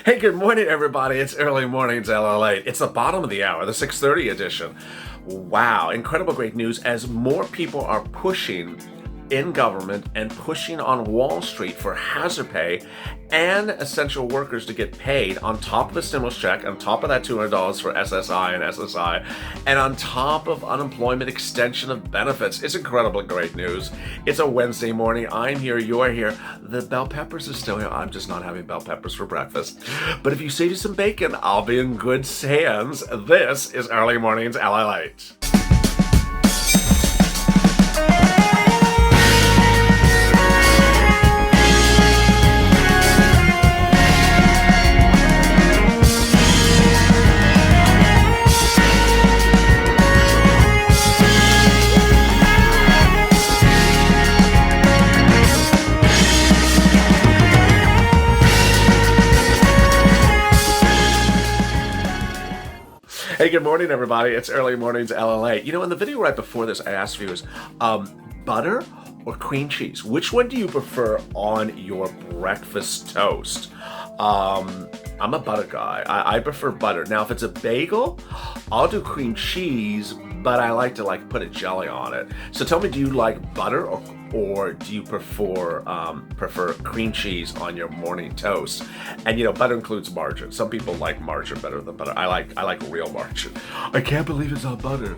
Hey, good morning, everybody. It's early mornings, LALATE. It's the bottom of the hour, the 6:30 edition. Wow, incredible great news as more people are pushing in government and pushing on Wall Street for hazard pay and essential workers to get paid on top of the stimulus check, on top of that $200 for SSI and SSI, and on top of unemployment extension of benefits. It's incredibly great news. It's a Wednesday morning. I'm here. You're here. The bell peppers are still here. I'm just not having bell peppers for breakfast. But if you save you some bacon, I'll be in good hands. This is Early Mornings LALATE. Hey, good morning, everybody. It's Early Mornings LALATE. You know, in the video right before this, I asked viewers, butter or cream cheese? Which one do you prefer on your breakfast toast? I'm a butter guy. I prefer butter. Now, if it's a bagel, I'll do cream cheese, but I like to put a jelly on it. So tell me, do you like butter or do you prefer cream cheese on your morning toast? And you know, butter includes margarine. Some people like margarine better than butter. I like real margarine. I can't believe it's not butter.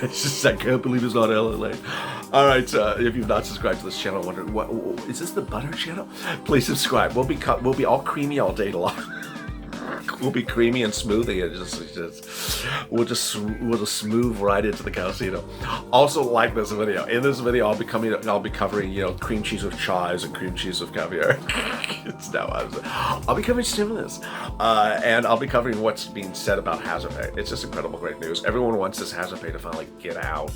It's just, I can't believe it's not LALATE. All right, if you've not subscribed to this channel, wondering what is this, the butter channel? Please subscribe. We'll be all creamy all day long. We'll be creamy and smoothie, and we'll just smooth right into the casino. Also, like this video. In this video, I'll be covering cream cheese with chives and cream cheese with caviar. I'll be covering stimulus, and I'll be covering what's being said about hazard pay. It's just incredible, great news. Everyone wants this hazard pay to finally get out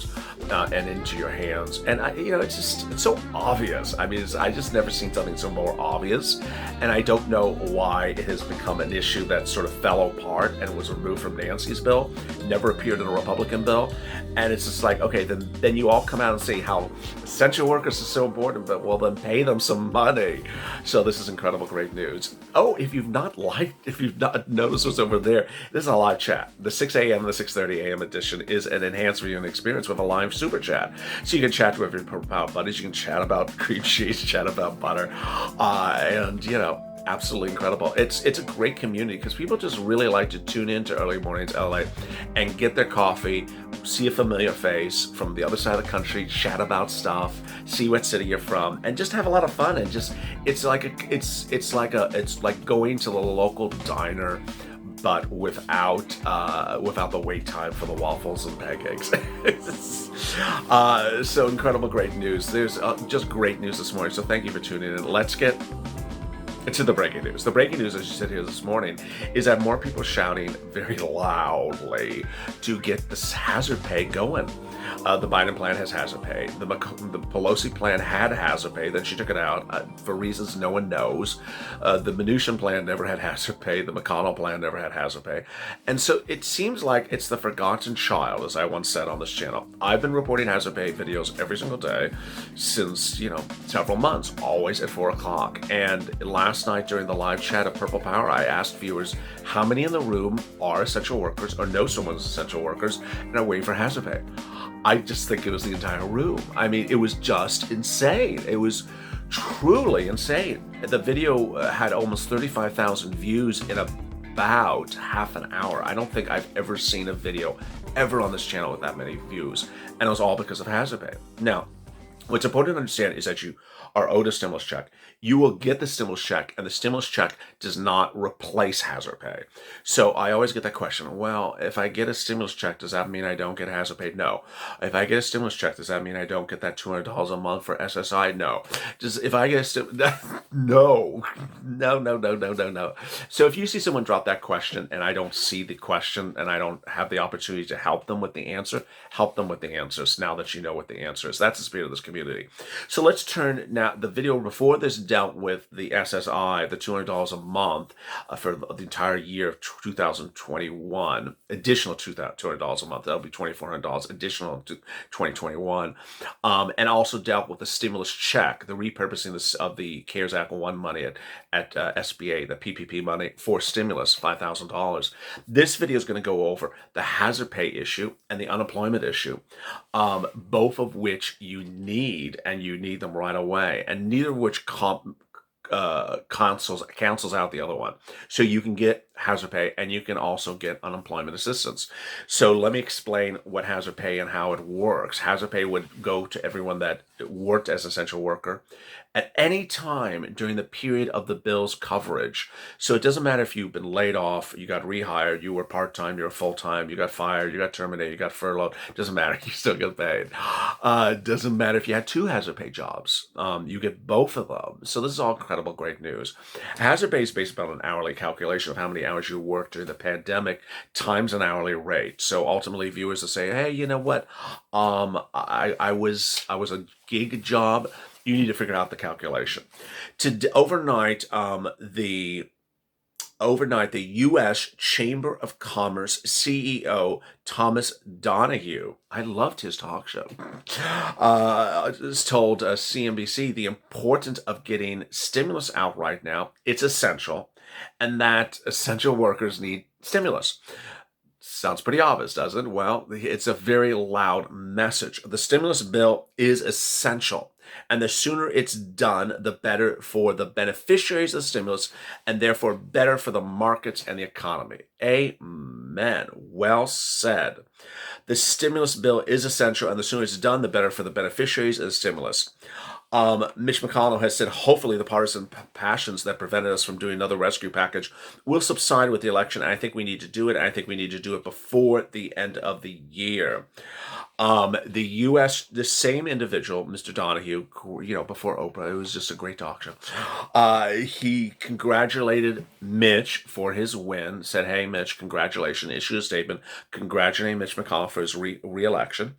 and into your hands, and it's so obvious. I mean, I just never seen something so more obvious, and I don't know why it has become an issue that sort of fell apart and was removed from Nancy's bill, never appeared in a Republican bill, and it's just like, okay, then you all come out and say how essential workers are so important, but well, then pay them some money. So this is incredible, great news. Oh, if you've not noticed what's over there, this is a live chat. The 6 a.m. and the 6:30 a.m. edition is an enhanced viewing experience with a live super chat. So you can chat with your pal buddies, you can chat about cream cheese, chat about butter, and absolutely incredible. It's a great community because people just really like to tune in to Early Mornings LA and get their coffee, see a familiar face from the other side of the country, chat about stuff, see what city you're from, and just have a lot of fun. And just it's like going to the local diner, but without the wait time for the waffles and pancakes. So incredible, great news. There's just great news this morning. So thank you for tuning in. Let's get to the breaking news. The breaking news, as you said here this morning, is that more people shouting very loudly to get this hazard pay going. The Biden plan has hazard pay. The Pelosi plan had hazard pay, then she took it out for reasons no one knows. The Mnuchin plan never had hazard pay. The McConnell plan never had hazard pay. And so it seems like it's the forgotten child, as I once said on this channel. I've been reporting hazard pay videos every single day since, several months, always at 4 o'clock. And last night during the live chat of Purple Power, I asked viewers how many in the room are essential workers or know someone's essential workers and are waiting for hazard pay. I just think it was the entire room. I mean, it was just insane. It was truly insane. The video had almost 35,000 views in about half an hour. I don't think I've ever seen a video ever on this channel with that many views. And it was all because of hazard pay. Now, what's important to understand is that you are owed a stimulus check. You will get the stimulus check, and the stimulus check does not replace hazard pay. So I always get that question, well, if I get a stimulus check, does that mean I don't get hazard pay? No. If I get a stimulus check, does that mean I don't get that $200 a month for SSI? No. If I get no. So if you see someone drop that question and I don't see the question and I don't have the opportunity to help them with the answer, help them with the answers now that you know what the answer is. That's the spirit of this community. So let's turn now, the video before this dealt with the SSI, the $200 a month for the entire year of 2021, additional $200 a month. That'll be $2,400 additional to 2021. And also dealt with the stimulus check, the repurposing of the CARES Act 1 money at SBA, the PPP money for stimulus, $5,000. This video is going to go over the hazard pay issue and the unemployment issue, both of which you need, and you need them right away, and neither of which cancels out the other one. So you can get hazard pay and you can also get unemployment assistance. So let me explain what hazard pay and how it works. Hazard pay would go to everyone that worked as an essential worker at any time during the period of the bill's coverage. So it doesn't matter if you've been laid off, you got rehired, you were part-time, you were full-time, you got fired, you got terminated, you got furloughed. Doesn't matter, you still get paid. Doesn't matter if you had two hazard pay jobs, you get both of them. So this is all incredible, great news. Hazard pay is based on an hourly calculation of how many hours you worked during the pandemic times an hourly rate. So ultimately, viewers will say, "Hey, you know what? I was a gig job." You need to figure out the calculation. Overnight, the U.S. Chamber of Commerce CEO Thomas Donahue, I loved his talk show, has told CNBC the importance of getting stimulus out right now. It's essential, and that essential workers need stimulus. Sounds pretty obvious, doesn't it? Well, it's a very loud message. The stimulus bill is essential, and the sooner it's done, the better for the beneficiaries of the stimulus, and therefore better for the markets and the economy. Amen. Well said. The stimulus bill is essential, and the sooner it's done, the better for the beneficiaries of the stimulus. Mitch McConnell has said hopefully the partisan passions that prevented us from doing another rescue package will subside with the election. I think we need to do it. I think we need to do it before the end of the year. The U.S., the same individual, Mr. Donahue, before Oprah, it was just a great talk show. He congratulated Mitch for his win, said, "Hey, Mitch, congratulations," issued a statement congratulating Mitch McConnell for his re-election.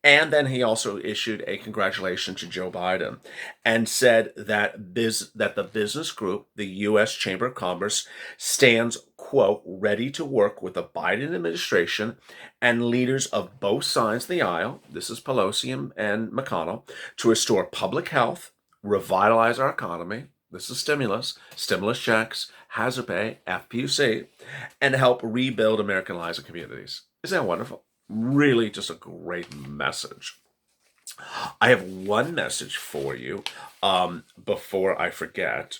And then he also issued a congratulations to Joe Biden and said that the business group, the U.S. Chamber of Commerce, stands, quote, ready to work with the Biden administration and leaders of both sides of the aisle, this is Pelosi and McConnell, to restore public health, revitalize our economy, this is stimulus checks, hazard pay, FPUC, and help rebuild American lives and communities. Isn't that wonderful? Really just a great message. I have one message for you before I forget,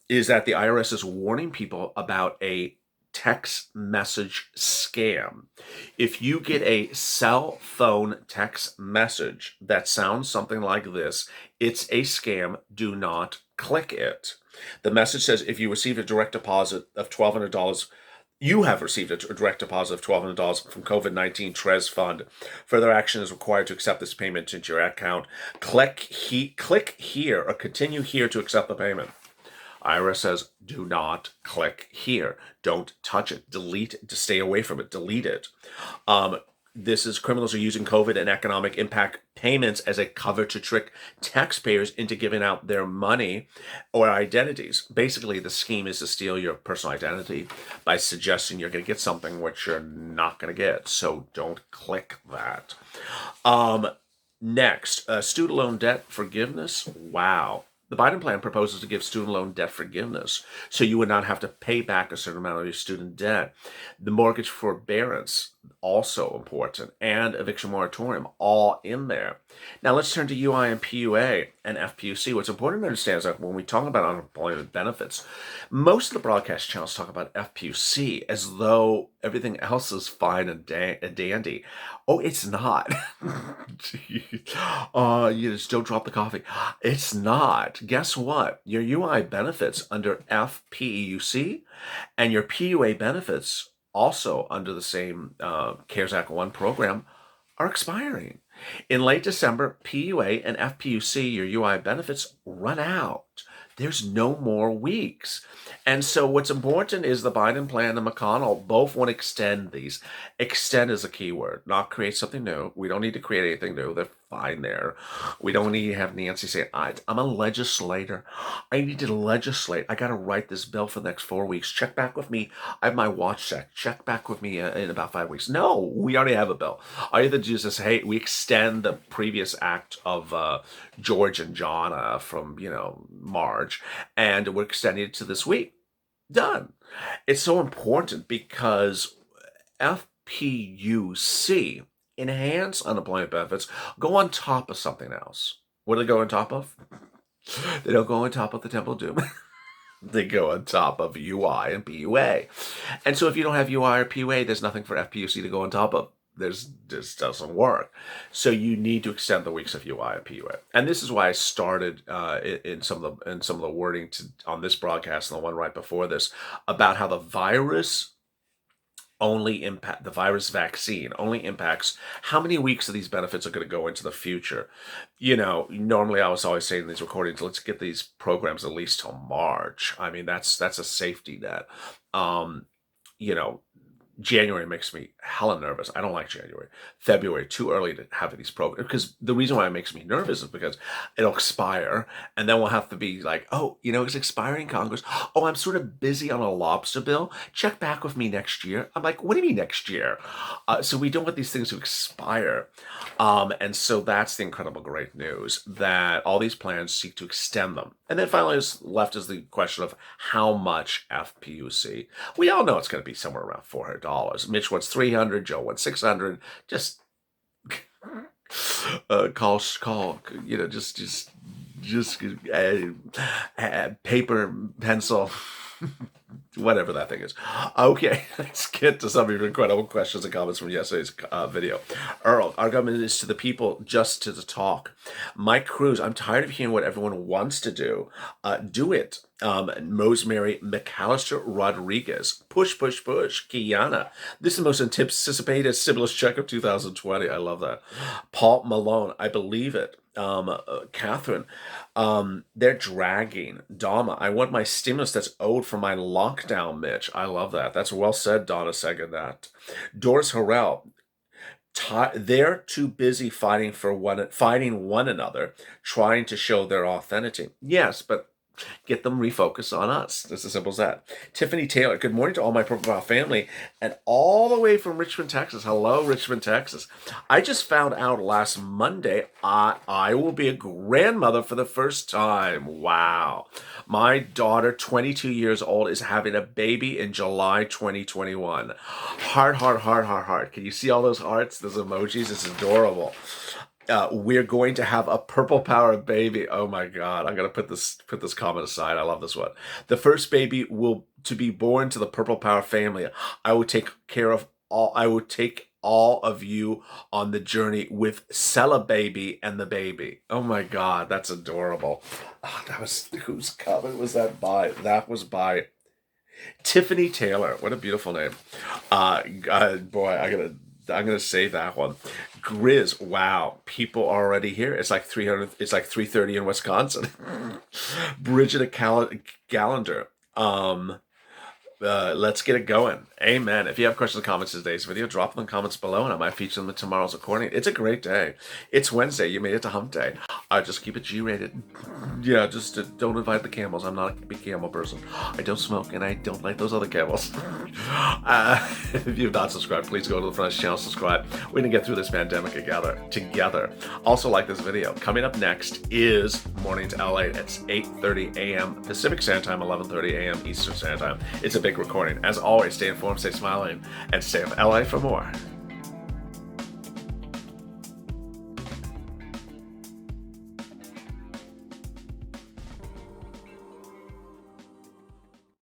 is that the IRS is warning people about a text message scam. If you get a cell phone text message that sounds something like this, it's a scam. Do not click it. The message says if you received a direct deposit of $1,200, you have received a direct deposit of $1,200 from COVID-19 Trez Fund. Further action is required to accept this payment into your account. Click here or continue here to accept the payment. IRS says, do not click here. Don't touch it. Delete it. To stay away from it. Delete it. This is criminals are using COVID and economic impact payments as a cover to trick taxpayers into giving out their money or identities. Basically, the scheme is to steal your personal identity by suggesting you're going to get something which you're not going to get. So don't click that. Next, student loan debt forgiveness. Wow. The Biden plan proposes to give student loan debt forgiveness, so you would not have to pay back a certain amount of your student debt. The mortgage forbearance, also important, and eviction moratorium, all in there. Now let's turn to UI and PUA and FPUC. What's important to understand is that when we talk about unemployment benefits, most of the broadcast channels talk about FPUC as though everything else is fine and dandy. Oh, it's not. You just don't drop the coffee. It's not. Guess what? Your UI benefits under FPUC and your PUA benefits also under the same CARES Act 1 program are expiring. In late December, PUA and FPUC, your UI benefits, run out. There's no more weeks. And so what's important is the Biden plan and McConnell both want to extend these. Extend is a key word, not create something new. We don't need to create anything new. They're fine there. We don't need to have Nancy say, I'm a legislator. I need to legislate. I got to write this bill for the next 4 weeks. Check back with me. I have my watch set. Check back with me in about 5 weeks. No, we already have a bill. All you have to do is just say, hey, we extend the previous act of George and Jonna from, March, and we're extending it to this week. Done. It's so important because FPUC, enhanced unemployment benefits, go on top of something else. What do they go on top of? They don't go on top of the Temple of Doom. They go on top of UI and PUA. And so if you don't have UI or PUA, there's nothing for FPUC to go on top of. This doesn't work. So you need to extend the weeks of UI and PUA. And this is why I started in some of the wording on this broadcast and the one right before this about how the virus vaccine only impacts how many weeks of these benefits are going to go into the future. Normally I was always saying in these recordings, let's get these programs at least till March. I mean, that's a safety net. January makes me hella nervous. I don't like January. February, too early to have these programs. Because the reason why it makes me nervous is because it'll expire. And then we'll have to be like, it's expiring, Congress. Oh, I'm sort of busy on a lobster bill. Check back with me next year. I'm like, what do you mean next year? So we don't want these things to expire. And so that's the incredible great news, that all these plans seek to extend them. And then finally left is the question of how much FPUC. We all know it's going to be somewhere around $400. Mitch wants $300, Joe wants $600. Just paper, pencil, whatever that thing is. Okay, let's get to some of your incredible questions and comments from yesterday's video. Earl, our government is to the people, just to the talk. Mike Cruz, I'm tired of hearing what everyone wants to do. Do it. Rosemary McAllister Rodriguez, push, push, push. Kiana, this is the most anticipated stimulus check of 2020. I love that. Paul Malone, I believe it. Catherine, they're dragging. Dama, I want my stimulus that's owed for my lockdown, Mitch. I love that. That's well said, Donna. Second that. Doris Harrell, they're too busy fighting one another, trying to show their authenticity. Yes, but get them refocused on us. It's as simple as that. Tiffany Taylor, good morning to all my profile family, and all the way from Richmond, Texas. Hello, Richmond, Texas. I just found out last Monday I will be a grandmother for the first time. Wow. My daughter, 22 years old, is having a baby in July 2021. Heart, heart, heart, heart, heart. Can you see all those hearts, those emojis? It's adorable. We're going to have a purple power baby. Oh my God. I'm going to put this comment aside. I love this one. The first baby to be born to the purple power family. I will take all of you on the journey with Cella Baby and the baby. Oh my God. That's adorable. Whose comment was that by? That was by Tiffany Taylor. What a beautiful name. Boy, I'm gonna save that one. Grizz, wow, people are already here. It's like 300. It's like 3:30 in Wisconsin. Bridget Gallender. Let's get it going. Amen. If you have questions or comments in today's video, drop them in the comments below, and I might feature them in tomorrow's recording. It's a great day. It's Wednesday. You made it to Hump Day. Just keep it G-rated. Yeah, just don't invite the camels. I'm not a big camel person. I don't smoke, and I don't like those other camels. If you've not subscribed, please go to the front channel, subscribe. We're going to get through this pandemic together. Also, like this video. Coming up next is Morning to LA. It's 8:30 a.m. Pacific Standard Time, 11:30 a.m. Eastern Standard Time. It's a big recording. As always, stay informed, stay smiling, and stay in LA for more.